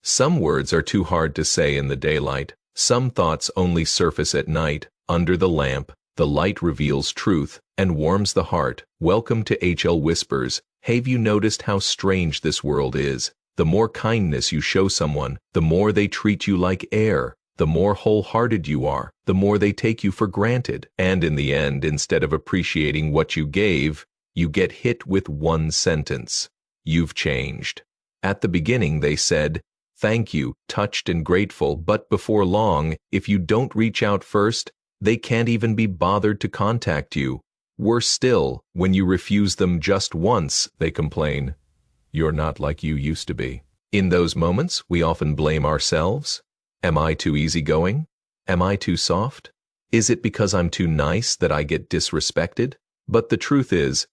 Some words are too hard to say in the daylight. Some thoughts only surface at night. Under the lamp, the light reveals truth and warms the heart. Welcome to HL Whispers. Have you noticed how strange this world is? The more kindness you show someone, the more they treat you like air. The more wholehearted you are, the more they take you for granted. And in the end, instead of appreciating what you gave, you get hit with one sentence: "You've changed." At the beginning they said, "Thank you," touched and grateful, but before long, if you don't reach out first, they can't even be bothered to contact you. Worse still, when you refuse them just once, they complain, "You're not like you used to be." In those moments, we often blame ourselves. Am I too easygoing? Am I too soft? Is it because I'm too nice that I get disrespected? But the truth is,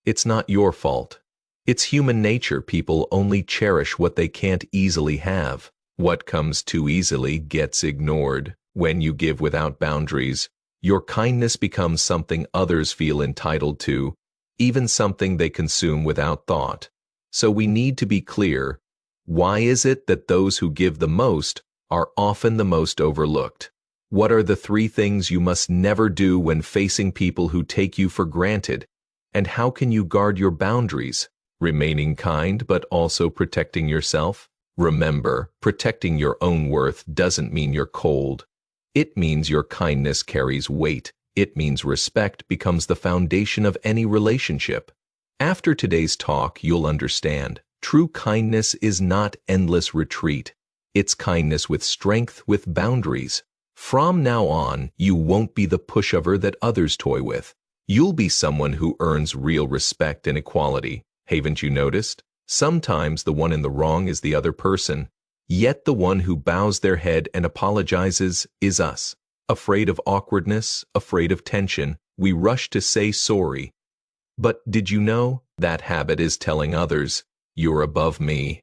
it's not your fault. It's human nature. People only cherish what they can't easily have. What comes too easily gets ignored. When you give without boundaries, your kindness becomes something others feel entitled to, even something they consume without thought. So we need to be clear. Why is it that those who give the most are often the most overlooked? What are the 3 things you must never do when facing people who take you for granted? And how can you guard your boundaries, remaining kind but also protecting yourself? Remember, protecting your own worth doesn't mean you're cold. It means your kindness carries weight. It means respect becomes the foundation of any relationship. After today's talk, you'll understand. True kindness is not endless retreat. It's kindness with strength, with boundaries. From now on, you won't be the pushover that others toy with. You'll be someone who earns real respect and equality. Haven't you noticed? Sometimes the one in the wrong is the other person, yet the one who bows their head and apologizes is us. Afraid of awkwardness, afraid of tension, we rush to say sorry. But did you know that habit is telling others, "You're above me"?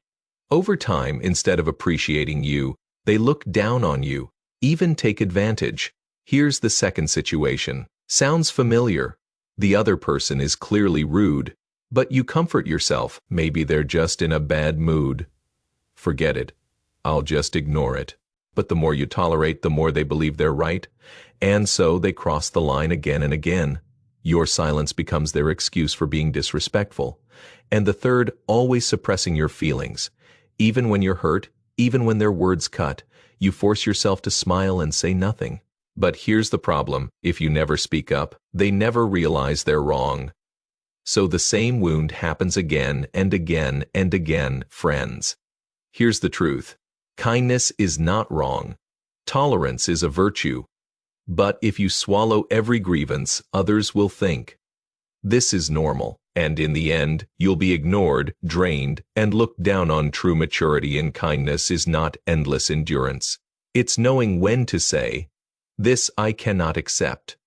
Over time, instead of appreciating you, they look down on you, even take advantage. Here's the second situation. Sounds familiar. The other person is clearly rude, but you comfort yourself. Maybe they're just in a bad mood. Forget it. I'll just ignore it. But the more you tolerate, the more they believe they're right, and so they cross the line again and again. Your silence becomes their excuse for being disrespectful. And the third, always suppressing your feelings. Even when you're hurt, even when their words cut, you force yourself to smile and say nothing. But here's the problem. If you never speak up, they never realize they're wrong. So the same wound happens again and again and again, friends. Here's the truth. Kindness is not wrong. Tolerance is a virtue. But if you swallow every grievance, others will think this is normal. And in the end, you'll be ignored, drained, and looked down on. True maturity in kindness is not endless endurance. It's knowing when to say, "This I cannot accept."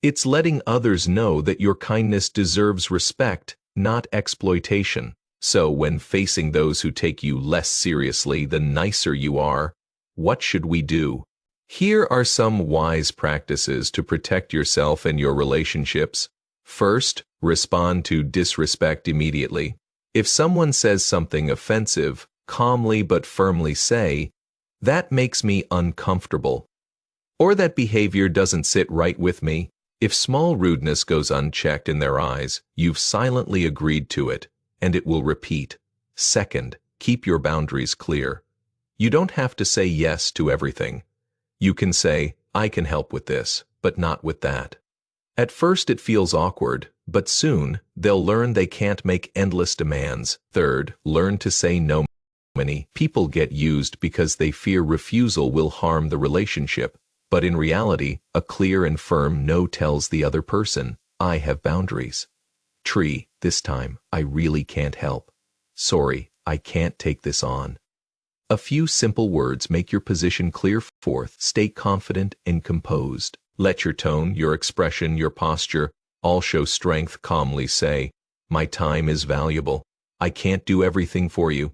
It's letting others know that your kindness deserves respect, not exploitation. So when facing those who take you less seriously the nicer you are, what should we do? Here are some wise practices to protect yourself and your relationships. First, respond to disrespect immediately. If someone says something offensive, calmly but firmly say, "That makes me uncomfortable," or "That behavior doesn't sit right with me." If small rudeness goes unchecked in their eyes, you've silently agreed to it, and it will repeat. Second, keep your boundaries clear. You don't have to say yes to everything. You can say, "I can help with this, but not with that." At first it feels awkward, but soon they'll learn they can't make endless demands. Third, learn to say no. Many people get used because they fear refusal will harm the relationship, but in reality, a clear and firm no tells the other person, "I have boundaries." This time, I really can't help. Sorry, I can't take this on. A few simple words make your position clear. Fourth, stay confident and composed. Let your tone, your expression, your posture all show strength. Calmly say, "My time is valuable. I can't do everything for you."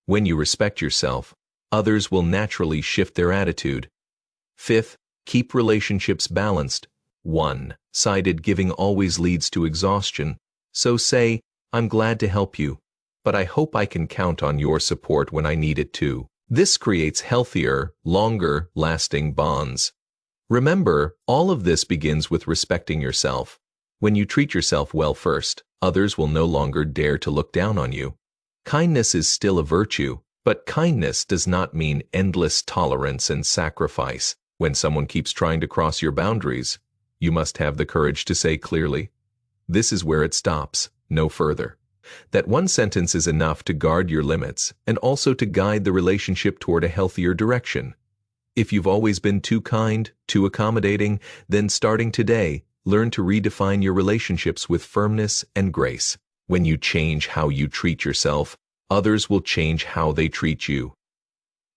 When you respect yourself, others will naturally shift their attitude. Fifth, keep relationships balanced. One-sided giving always leads to exhaustion. So say, "I'm glad to help you, but I hope I can count on your support when I need it too." This creates healthier, longer-lasting bonds. Remember, all of this begins with respecting yourself. When you treat yourself well first, others will no longer dare to look down on you. Kindness is still a virtue, but kindness does not mean endless tolerance and sacrifice. When someone keeps trying to cross your boundaries, you must have the courage to say clearly, "This is where it stops, no further." That one sentence is enough to guard your limits and also to guide the relationship toward a healthier direction. If you've always been too kind, too accommodating, then starting today, learn to redefine your relationships with firmness and grace. When you change how you treat yourself, others will change how they treat you.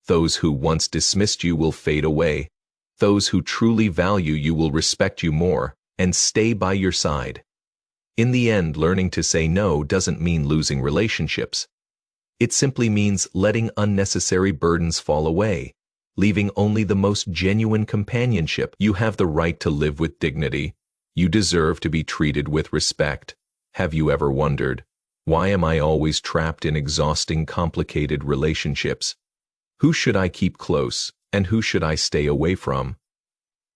Those who once dismissed you will fade away. Those who truly value you will respect you more and stay by your side. In the end, learning to say no doesn't mean losing relationships. It simply means letting unnecessary burdens fall away, leaving only the most genuine companionship. You have the right to live with dignity. You deserve to be treated with respect. Have you ever wondered, why am I always trapped in exhausting, complicated relationships? Who should I keep close, and who should I stay away from?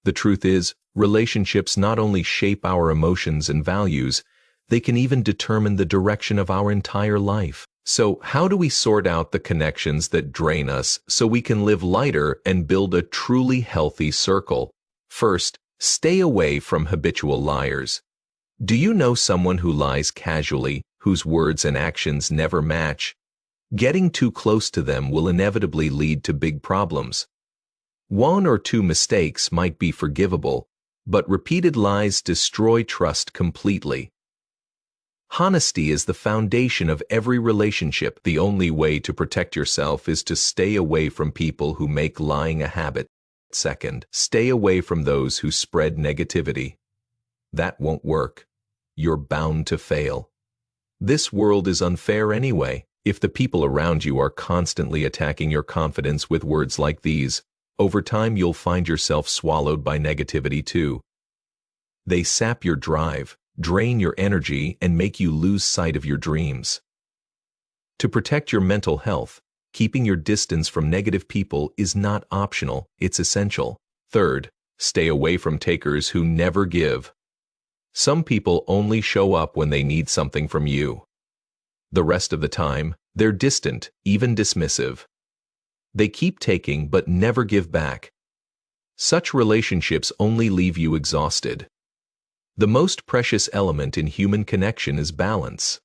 The truth is, relationships not only shape our emotions and values, they can even determine the direction of our entire life. So, how do we sort out the connections that drain us so we can live lighter and build a truly healthy circle? First, stay away from habitual liars. Do you know someone who lies casually, whose words and actions never match? Getting too close to them will inevitably lead to big problems. One or two mistakes might be forgivable, but repeated lies destroy trust completely. Honesty is the foundation of every relationship. The only way to protect yourself is to stay away from people who make lying a habit. Second, stay away from those who spread negativity. That won't work. You're bound to fail. This world is unfair anyway. If the people around you are constantly attacking your confidence with words like these, over time you'll find yourself swallowed by negativity too. They sap your drive, drain your energy, and make you lose sight of your dreams. To protect your mental health, keeping your distance from negative people is not optional, it's essential. Third, stay away from takers who never give. Some people only show up when they need something from you. The rest of the time, they're distant, even dismissive. They keep taking but never give back. Such relationships only leave you exhausted. The most precious element in human connection is balance.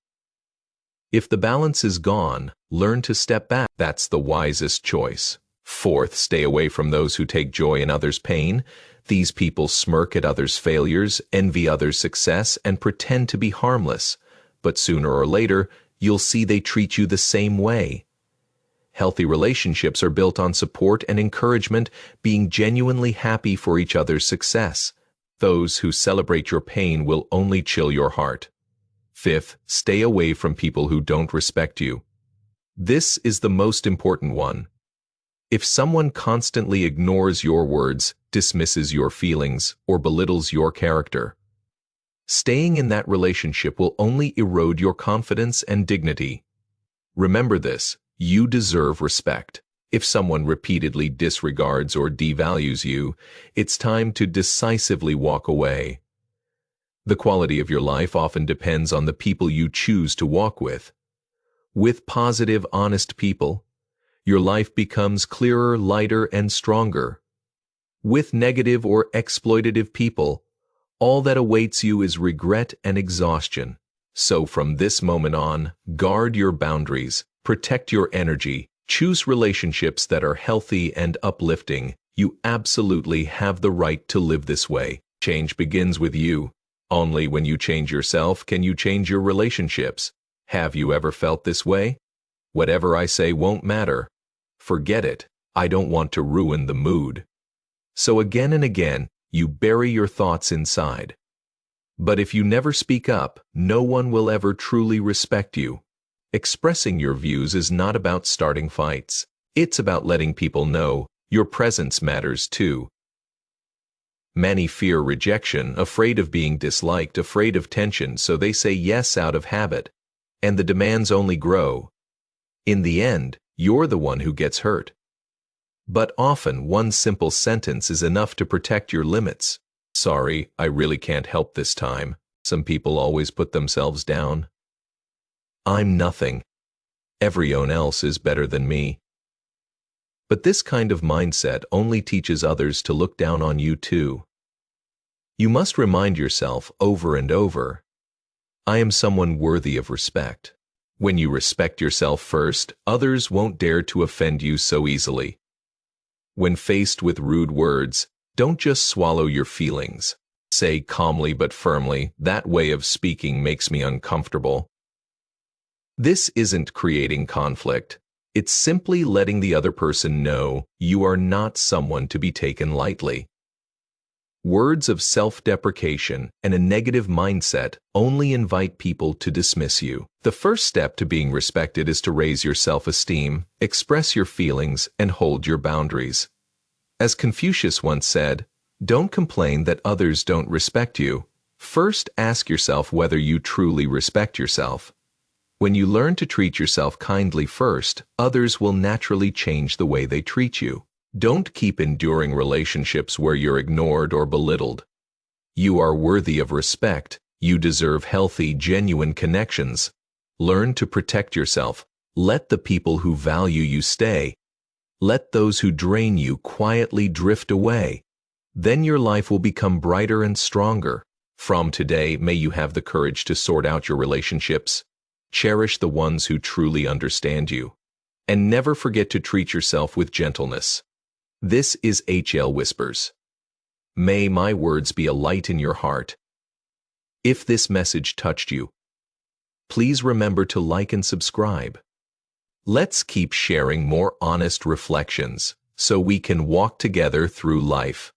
If the balance is gone, learn to step back. That's the wisest choice. Fourth, stay away from those who take joy in others' pain. These people smirk at others' failures, envy others' success, and pretend to be harmless. But sooner or later, you'll see they treat you the same way. Healthy relationships are built on support and encouragement, being genuinely happy for each other's success. Those who celebrate your pain will only chill your heart. Fifth, stay away from people who don't respect you. This is the most important one. If someone constantly ignores your words, dismisses your feelings, or belittles your character, staying in that relationship will only erode your confidence and dignity. Remember this, you deserve respect. If someone repeatedly disregards or devalues you, it's time to decisively walk away. The quality of your life often depends on the people you choose to walk with. With positive, honest people, your life becomes clearer, lighter, and stronger. With negative or exploitative people, all that awaits you is regret and exhaustion. So from this moment on, guard your boundaries, protect your energy, choose relationships that are healthy and uplifting. You absolutely have the right to live this way. Change begins with you. Only when you change yourself can you change your relationships. Have you ever felt this way? Whatever I say won't matter. Forget it. I don't want to ruin the mood. So again and again, you bury your thoughts inside. But if you never speak up, no one will ever truly respect you. Expressing your views is not about starting fights. It's about letting people know your presence matters too. Many fear rejection, afraid of being disliked, afraid of tension, so they say yes out of habit, and the demands only grow. In the end, you're the one who gets hurt. But often one simple sentence is enough to protect your limits. Sorry, I really can't help this time. Some people always put themselves down. I'm nothing. Everyone else is better than me. But this kind of mindset only teaches others to look down on you too. You must remind yourself over and over, I am someone worthy of respect. When you respect yourself first, others won't dare to offend you so easily. When faced with rude words, don't just swallow your feelings. Say calmly but firmly, that way of speaking makes me uncomfortable. This isn't creating conflict. It's simply letting the other person know you are not someone to be taken lightly. Words of self-deprecation and a negative mindset only invite people to dismiss you. The first step to being respected is to raise your self-esteem, express your feelings, and hold your boundaries. As Confucius once said, don't complain that others don't respect you. First, ask yourself whether you truly respect yourself. When you learn to treat yourself kindly first, others will naturally change the way they treat you. Don't keep enduring relationships where you're ignored or belittled. You are worthy of respect. You deserve healthy, genuine connections. Learn to protect yourself. Let the people who value you stay. Let those who drain you quietly drift away. Then your life will become brighter and stronger. From today, may you have the courage to sort out your relationships. Cherish the ones who truly understand you. And never forget to treat yourself with gentleness. This is HL Whispers. May my words be a light in your heart. If this message touched you, please remember to like and subscribe. Let's keep sharing more honest reflections so we can walk together through life.